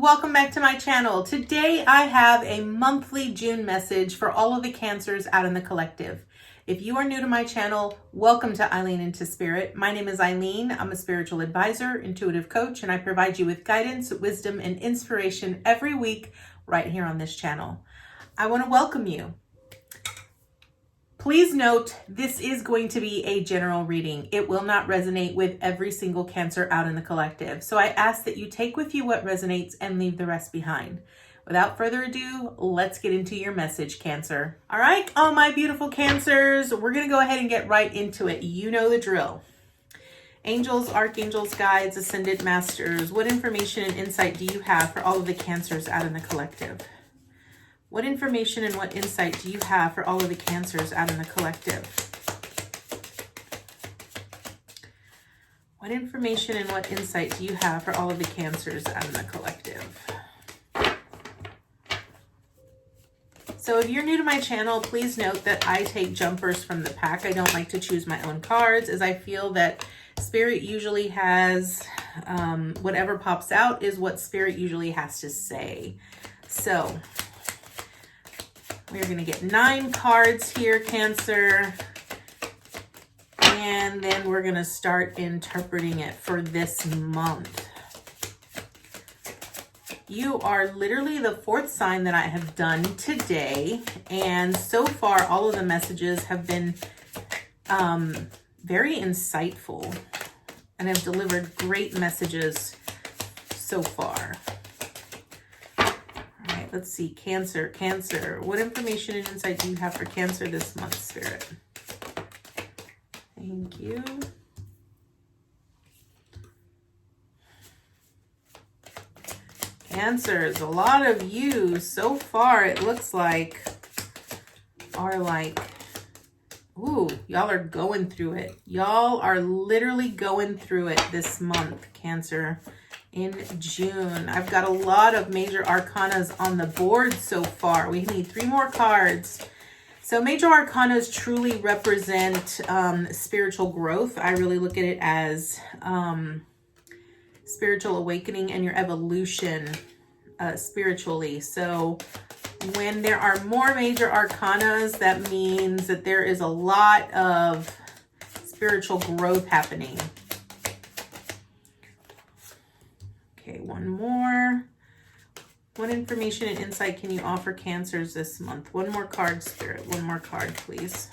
welcome back to my channel. Today I have a monthly June message for all of the Cancers out in the collective. If you are new to my channel, welcome to Eileen Into Spirit. My name is Eileen. I'm a spiritual advisor, intuitive coach, and I provide you with guidance, wisdom, and inspiration every week right here on this channel. I want to welcome you. Please note, this is going to be a general reading. It will not resonate with every single Cancer out in the collective. So I ask that you take with you what resonates and leave the rest behind. Without further ado, let's get into your message, Cancer. All right, all my beautiful Cancers, we're going to go ahead and get right into it. You know the drill. Angels, archangels, guides, ascended masters, what information and insight do you have for all of the Cancers out in the collective? What information and what insight do you have for all of the Cancers out in the collective? What information and what insight do you have for all of the Cancers out in the collective? So if you're new to my channel, please note that I take jumpers from the pack. I don't like to choose my own cards, as I feel that Spirit usually has, whatever pops out is what Spirit usually has to say. So we're going to get 9 cards here, Cancer. And then we're going to start interpreting it for this month. You are literally the 4th sign that I have done today. And so far, all of the messages have been very insightful. And have delivered great messages so far. Let's see, Cancer. What information and insight do you have for Cancer this month, Spirit? Thank you. Cancers, a lot of you so far, it looks like, are like, ooh, y'all are going through it. Y'all are literally going through it this month, Cancer. In June, I've got a lot of major arcanas on the board so far. We need 3 more cards. So major arcanas truly represent spiritual growth. I really look at it as spiritual awakening and your evolution spiritually. So when there are more major arcanas, that means that there is a lot of spiritual growth happening. Okay, one more. What information and insight can you offer Cancers this month? One more card, Spirit. One more card, please.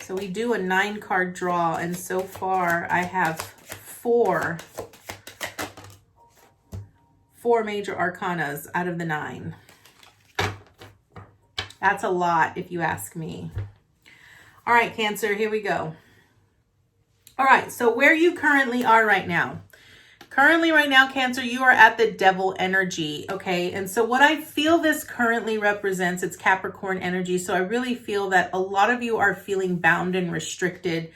So we do a 9-card draw, and so far I have 4 major arcanas out of the 9. That's a lot, if you ask me. All right, Cancer, here we go. All right, so where you currently are right now. Currently right now, Cancer, you are at the Devil energy, okay? And so what I feel this currently represents, it's Capricorn energy. So I really feel that a lot of you are feeling bound and restricted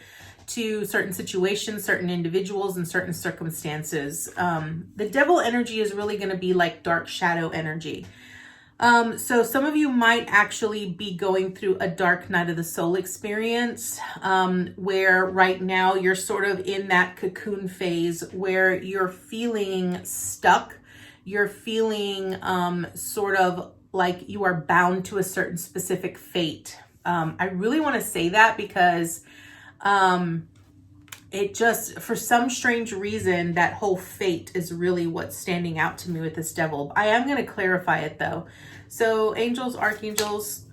to certain situations, certain individuals, and certain circumstances. The Devil energy is really going to be like dark shadow energy. So some of you might actually be going through a dark night of the soul experience, where right now you're sort of in that cocoon phase where you're feeling stuck. You're feeling sort of like you are bound to a certain specific fate. I really want to say that because it just, for some strange reason, that whole fate is really what's standing out to me with this Devil. I am going to clarify it though. So angels, archangels,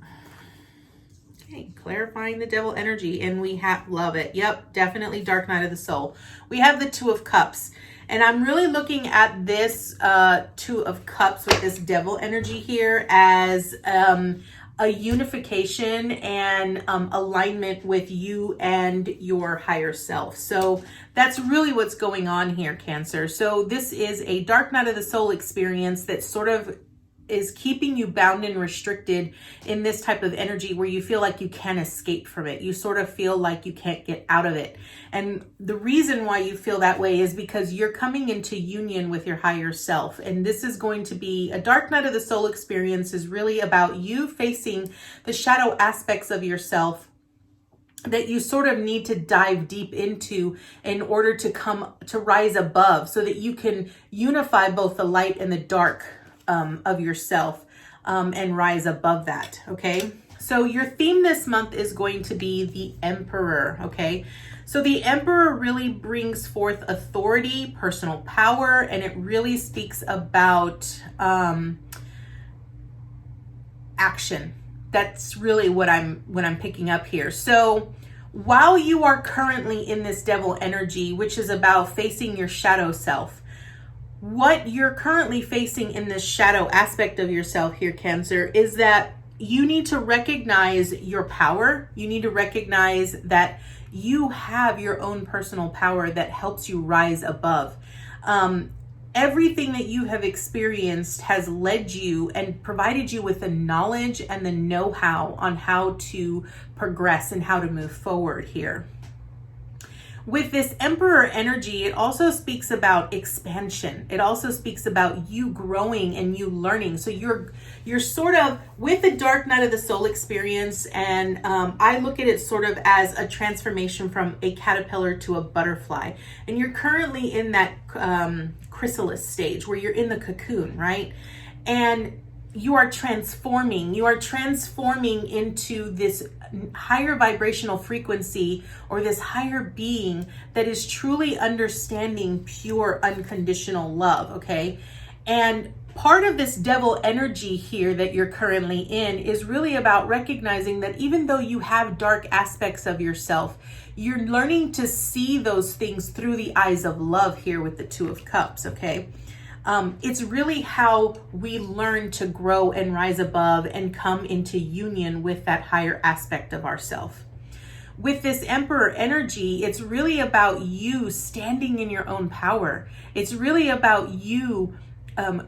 okay, clarifying the Devil energy, and we have, love it. Yep, definitely dark night of the soul. We have the 2 of Cups, and I'm really looking at this 2 of Cups with this Devil energy here as a unification and alignment with you and your higher self. So that's really what's going on here, Cancer. So this is a dark night of the soul experience that sort of is keeping you bound and restricted in this type of energy where you feel like you can't escape from it. You sort of feel like you can't get out of it. And the reason why you feel that way is because you're coming into union with your higher self. And this is going to be a dark night of the soul experience, is really about you facing the shadow aspects of yourself that you sort of need to dive deep into in order to rise above, so that you can unify both the light and the dark of yourself, and rise above that. Okay, so your theme this month is going to be the Emperor. Okay, so the Emperor really brings forth authority, personal power, and it really speaks about action. That's really what I'm picking up here. So while you are currently in this devil energy, which is about facing your shadow self, what you're currently facing in this shadow aspect of yourself here, Cancer, is that you need to recognize your power. You need to recognize that you have your own personal power that helps you rise above. Everything that you have experienced has led you and provided you with the knowledge and the know-how on how to progress and how to move forward here. With this Emperor energy, it also speaks about expansion. It also speaks about you growing and you learning. So you're sort of with the dark night of the soul experience, and I look at it sort of as a transformation from a caterpillar to a butterfly. And you're currently in that chrysalis stage where you're in the cocoon, right? And you are transforming into this higher vibrational frequency, or this higher being that is truly understanding pure unconditional love. Okay, and part of this devil energy here that you're currently in is really about recognizing that even though you have dark aspects of yourself, you're learning to see those things through the eyes of love here with the Two of Cups. Okay, it's really how we learn to grow and rise above and come into union with that higher aspect of ourself. With this Emperor energy, it's really about you standing in your own power. It's really about you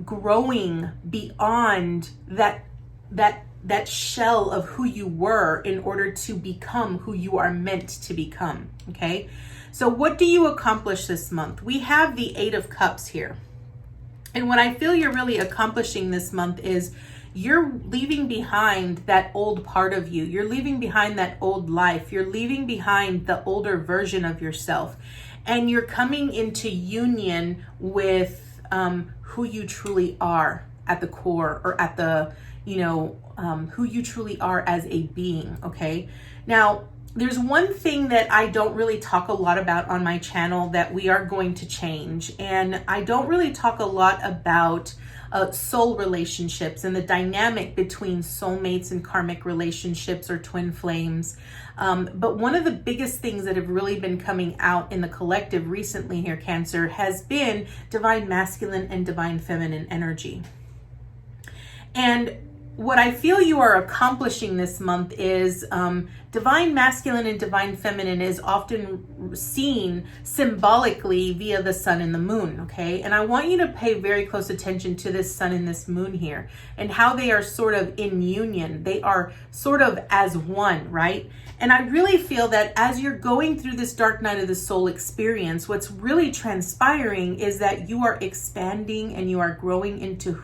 growing beyond that shell of who you were in order to become who you are meant to become. Okay, so what do you accomplish this month? We have the Eight of Cups here. And what I feel you're really accomplishing this month is you're leaving behind that old part of you. You're leaving behind that old life. You're leaving behind the older version of yourself. And you're coming into union with who you truly are at the core, or at the, who you truly are as a being. Okay. Now, there's one thing that I don't really talk a lot about on my channel that we are going to change. And I don't really talk a lot about soul relationships and the dynamic between soulmates and karmic relationships or twin flames. But one of the biggest things that have really been coming out in the collective recently here, Cancer, has been divine masculine and divine feminine energy. And what I feel you are accomplishing this month is divine masculine and divine feminine is often seen symbolically via the sun and the moon. Okay, and I want you to pay very close attention to this sun and this moon here and how they are sort of in union. They are sort of as one, right? And I really feel that as you're going through this dark night of the soul experience, what's really transpiring is that you are expanding and you are growing into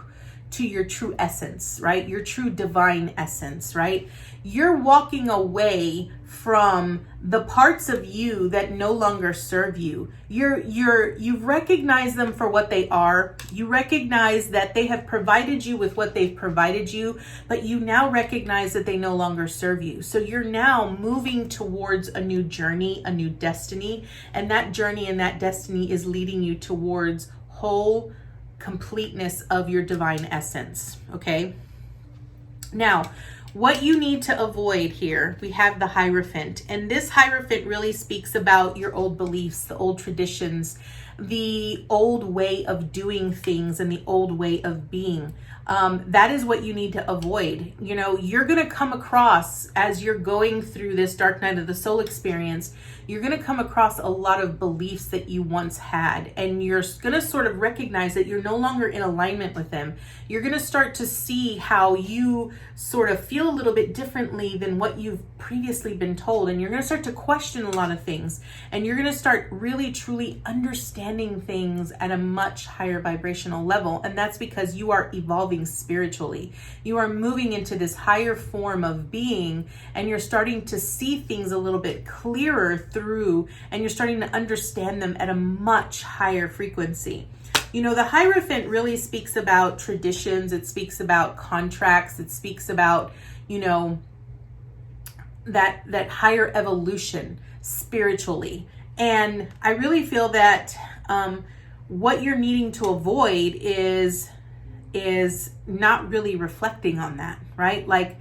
your true essence, right? Your true divine essence, right? You're walking away from the parts of you that no longer serve you. You recognize them for what they are. You recognize that they have provided you with what they've provided you, but you now recognize that they no longer serve you. So you're now moving towards a new journey, a new destiny, and that journey and that destiny is leading you towards whole completeness of your divine essence. Okay, now what you need to avoid here, we have the Hierophant, and this Hierophant really speaks about your old beliefs, the old traditions, the old way of doing things, and the old way of being. That is what you need to avoid. You're going to come across, as you're going through this dark night of the soul experience, you're going to come across a lot of beliefs that you once had, and you're going to sort of recognize that you're no longer in alignment with them. You're going to start to see how you sort of feel a little bit differently than what you've previously been told, and you're going to start to question a lot of things, and you're going to start really truly understanding understanding things at a much higher vibrational level. And that's because you are evolving spiritually. You are moving into this higher form of being, and you're starting to see things a little bit clearer through, and you're starting to understand them at a much higher frequency. You know, the Hierophant really speaks about traditions. It speaks about contracts. It speaks about, you know, that higher evolution spiritually. And I really feel that what you're needing to avoid is not really reflecting on that, right? Like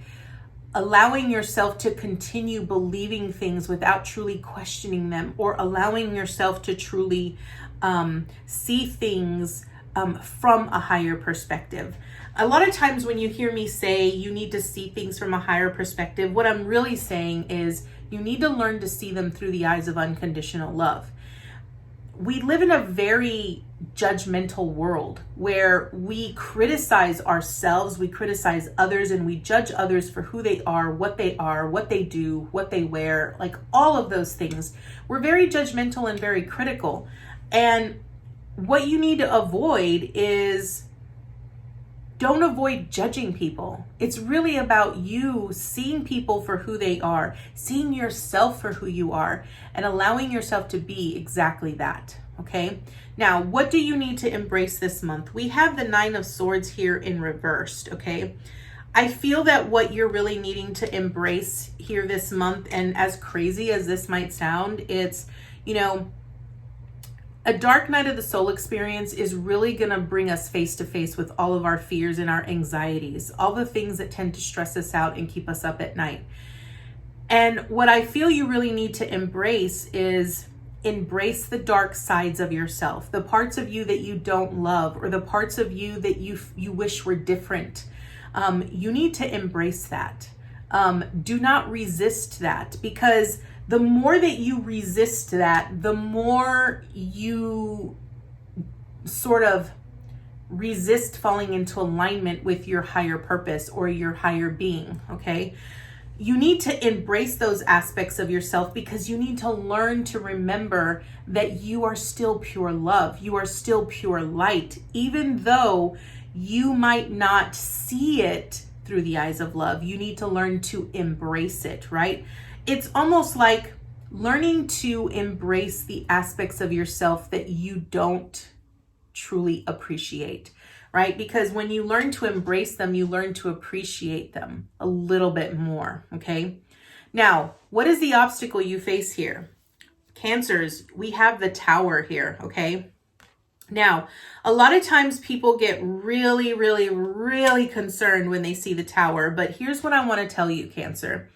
allowing yourself to continue believing things without truly questioning them, or allowing yourself to truly see things from a higher perspective. A lot of times when you hear me say you need to see things from a higher perspective, what I'm really saying is you need to learn to see them through the eyes of unconditional love. We live in a very judgmental world where we criticize ourselves, we criticize others, and we judge others for who they are, what they do, what they wear, like all of those things. We're very judgmental and very critical. And what you need to avoid is, don't avoid judging people. It's really about you seeing people for who they are, seeing yourself for who you are, and allowing yourself to be exactly that, okay? Now, what do you need to embrace this month? We have the 9 of Swords here in reversed, okay? I feel that what you're really needing to embrace here this month, and as crazy as this might sound, it's, you know, a dark night of the soul experience is really going to bring us face to face with all of our fears and our anxieties, all the things that tend to stress us out and keep us up at night. And what I feel you really need to embrace is embrace the dark sides of yourself, the parts of you that you don't love, or the parts of you that you wish were different. You need to embrace that. Do not resist that, because the more that you resist that, the more you sort of resist falling into alignment with your higher purpose or your higher being, okay? You need to embrace those aspects of yourself, because you need to learn to remember that you are still pure love. You are still pure light, even though you might not see it through the eyes of love. You need to learn to embrace it, right? It's almost like learning to embrace the aspects of yourself that you don't truly appreciate, right? Because when you learn to embrace them, you learn to appreciate them a little bit more, okay? Now, what is the obstacle you face here? Cancers, we have the Tower here, okay? Now, a lot of times people get really, really, really concerned when they see the Tower, but here's what I want to tell you, Cancer.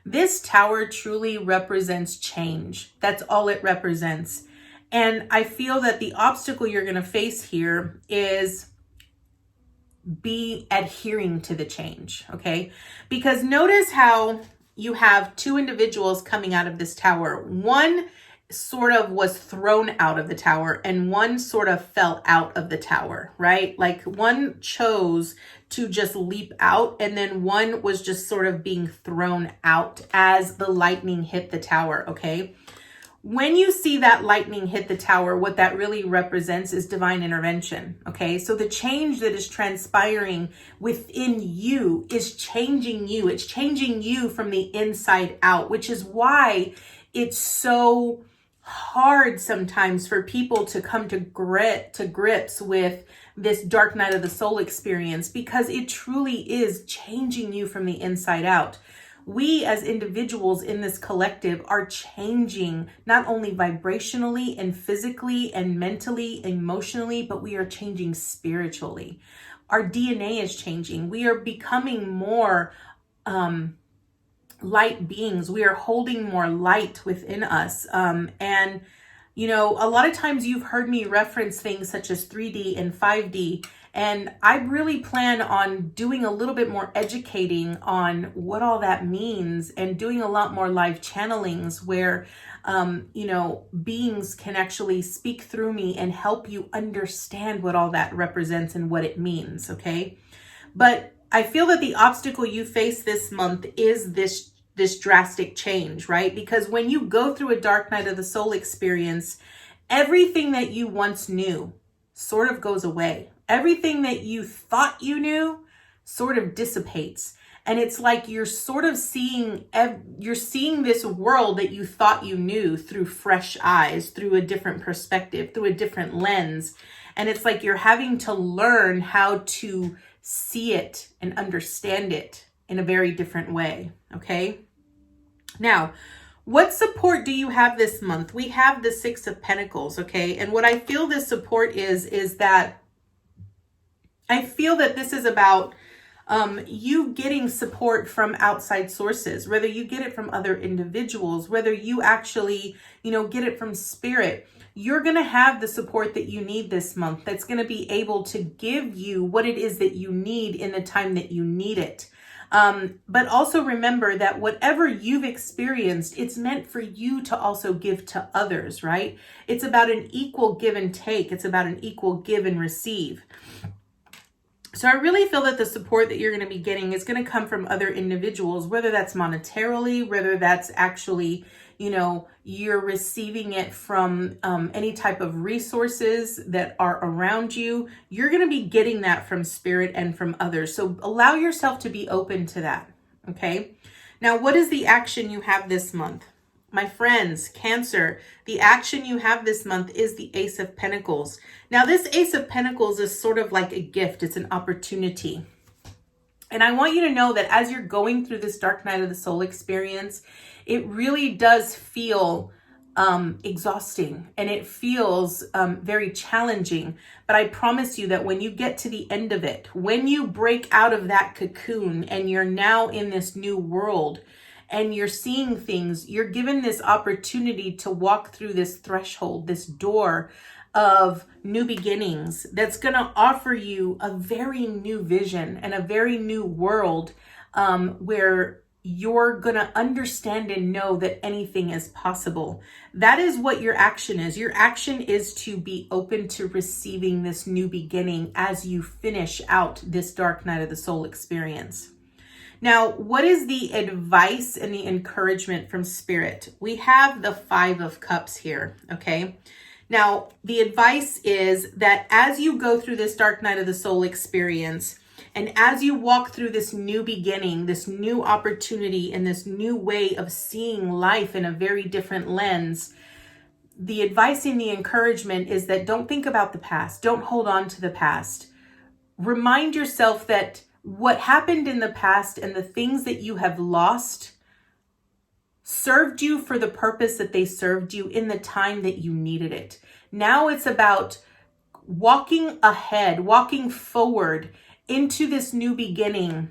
This Tower truly represents change. That's all it represents. And I feel that the obstacle you're going to face here is be adhering to the change, okay? Because notice how you have 2 individuals coming out of this Tower. One sort of was thrown out of the Tower, and one sort of fell out of the Tower, right? Like one chose to just leap out, and then one was just sort of being thrown out as the lightning hit the Tower, okay? When you see that lightning hit the Tower, what that really represents is divine intervention, okay? So the change that is transpiring within you is changing you. It's changing you from the inside out, which is why it's so hard sometimes for people to come to grips with this dark night of the soul experience, because it truly is changing you from the inside out. We as individuals in this collective are changing not only vibrationally and physically and mentally, emotionally, but we are changing spiritually. Our DNA is changing. We are becoming more light beings. We are holding more light within us. And, you know, a lot of times you've heard me reference things such as 3D and 5D. And I really plan on doing a little bit more educating on what all that means, and doing a lot more live channelings where, you know, beings can actually speak through me and help you understand what all that represents and what it means, okay? But I feel that the obstacle you face this month is this drastic change, right? Because when you go through a dark night of the soul experience everything that you once knew sort of goes away. Everything that you thought you knew sort of dissipates. And it's like you're sort of seeing this world that you thought you knew through fresh eyes, through a different perspective, through a different lens. And it's like you're having to learn how to see it and understand it in a very different way, okay? Now, what support do you have this month? We have the Six of Pentacles, okay? And what I feel this support is that I feel that this is about you getting support from outside sources, whether you get it from other individuals, whether you actually, get it from spirit. You're going to have the support that you need this month that's going to be able to give you what it is that you need in the time that you need it. But also remember that whatever you've experienced, it's meant for you to also give to others, right? It's about an equal give and take. It's about an equal give and receive. So I really feel that the support that you're going to be getting is going to come from other individuals, whether that's monetarily, whether that's actually, you're receiving it from any type of resources that are around you. You're going to be getting that from spirit and from others. So allow yourself to be open to that. Okay. Now, what is the action you have this month? My friends, Cancer, the action you have this month is the Ace of Pentacles. Now, this Ace of Pentacles is sort of like a gift. It's an opportunity. And I want you to know that as you're going through this dark night of the soul experience, it really does feel exhausting and it feels very challenging. But I promise you that when you get to the end of it, when you break out of that cocoon and you're now in this new world, and you're seeing things, you're given this opportunity to walk through this threshold, this door of new beginnings that's going to offer you a very new vision and a very new world where you're going to understand and know that anything is possible. That is what your action is. Your action is to be open to receiving this new beginning as you finish out this dark night of the soul experience. Now, what is the advice and the encouragement from spirit? We have the Five of Cups here, okay? Now, the advice is that as you go through this dark night of the soul experience, and as you walk through this new beginning, this new opportunity, and this new way of seeing life in a very different lens, the advice and the encouragement is that don't think about the past. Don't hold on to the past. Remind yourself that what happened in the past and the things that you have lost served you for the purpose that they served you in the time that you needed it. Now it's about walking ahead, walking forward into this new beginning,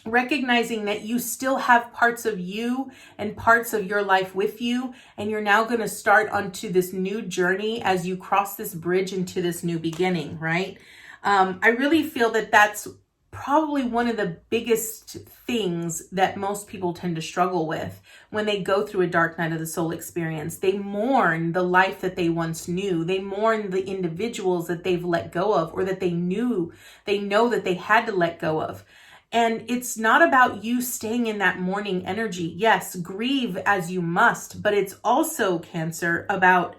recognizing that you still have parts of you and parts of your life with you, and you're now going to start onto this new journey as you cross this bridge into this new beginning, right? I really feel that that's probably one of the biggest things that most people tend to struggle with when they go through a dark night of the soul experience. They mourn the life that they once knew. They mourn the individuals that they've let go of or that they know that they had to let go of. And it's not about you staying in that mourning energy. Yes, grieve as you must, but it's also, Cancer, about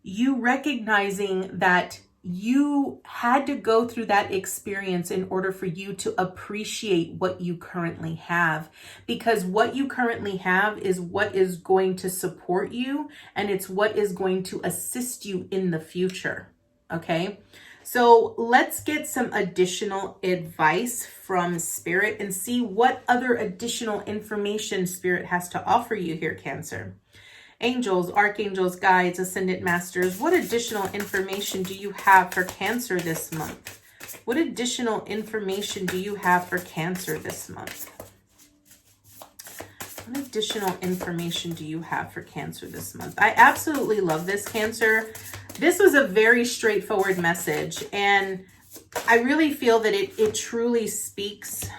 you recognizing that you had to go through that experience in order for you to appreciate what you currently have, because what you currently have is what is going to support you and it's what is going to assist you in the future. Okay. So let's get some additional advice from Spirit and see what other additional information Spirit has to offer you here, Cancer. Angels, archangels, guides, ascendant masters, what additional information do you have for Cancer this month? What additional information do you have for Cancer this month? What additional information do you have for Cancer this month? I absolutely love this, Cancer. This was a very straightforward message, and I really feel that it truly speaks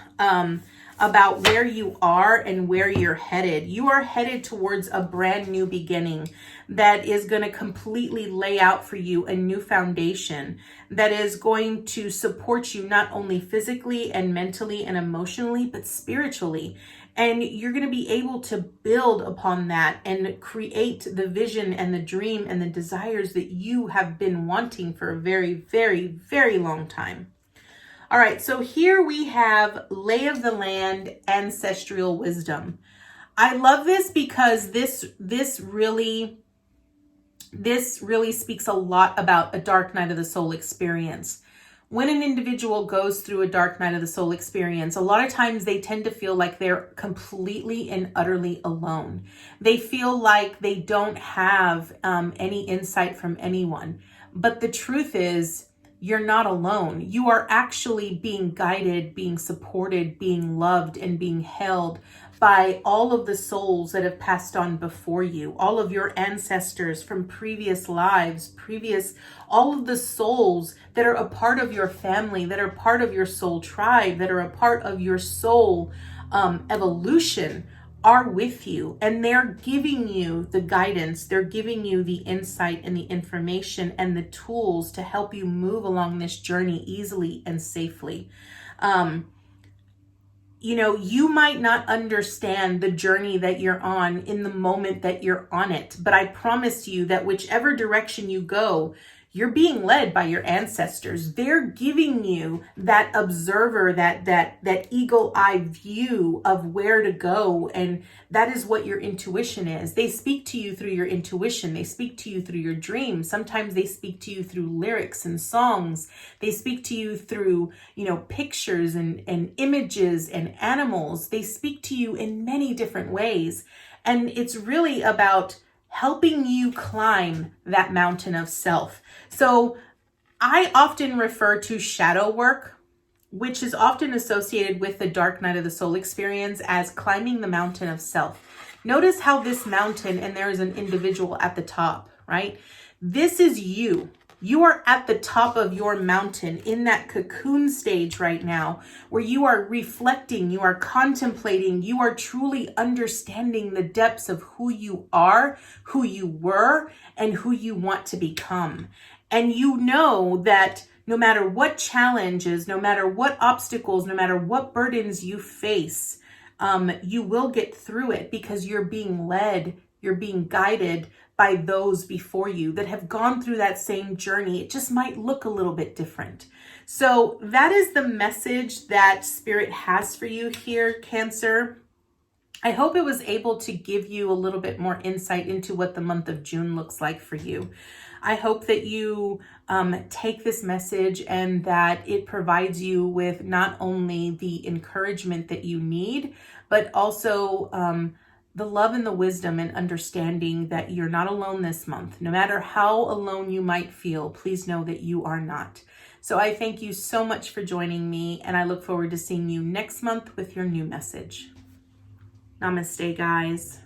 about where you are and where you're headed. You are headed towards a brand new beginning that is going to completely lay out for you a new foundation that is going to support you not only physically and mentally and emotionally, but spiritually. And you're going to be able to build upon that and create the vision and the dream and the desires that you have been wanting for a very, very, very long time. All right, so here we have Lay of the Land, Ancestral Wisdom. I love this because this really speaks a lot about a dark night of the soul experience. When an individual goes through a dark night of the soul experience, a lot of times they tend to feel like they're completely and utterly alone. They feel like they don't have any insight from anyone. But the truth is, you're not alone. You are actually being guided, being supported, being loved, and being held by all of the souls that have passed on before you, all of your ancestors from previous lives, all of the souls that are a part of your family, that are part of your soul tribe, that are a part of your soul evolution are with you, and they're giving you the guidance, they're giving you the insight and the information and the tools to help you move along this journey easily and safely. You know, you might not understand the journey that you're on in the moment that you're on it, but I promise you that whichever direction you go, you're being led by your ancestors. They're giving you that observer, that eagle-eye view of where to go. And that is what your intuition is. They speak to you through your intuition. They speak to you through your dreams. Sometimes they speak to you through lyrics and songs. They speak to you through, pictures and images and animals. They speak to you in many different ways. And it's really about helping you climb that mountain of self. So I often refer to shadow work, which is often associated with the dark night of the soul experience, as climbing the mountain of self. Notice how this mountain, and there is an individual at the top, right? This is you. You are at the top of your mountain in that cocoon stage right now, where you are reflecting, you are contemplating, you are truly understanding the depths of who you are, who you were, and who you want to become. And you know that no matter what challenges, no matter what obstacles, no matter what burdens you face, you will get through it because you're being led, you're being guided by those before you that have gone through that same journey. It just might look a little bit different. So that is the message that Spirit has for you here, Cancer. I hope it was able to give you a little bit more insight into what the month of June looks like for you. I hope that you take this message and that it provides you with not only the encouragement that you need, but also the love and the wisdom and understanding that you're not alone this month. No matter how alone you might feel, please know that you are not. So I thank you so much for joining me, and I look forward to seeing you next month with your new message. Namaste, guys.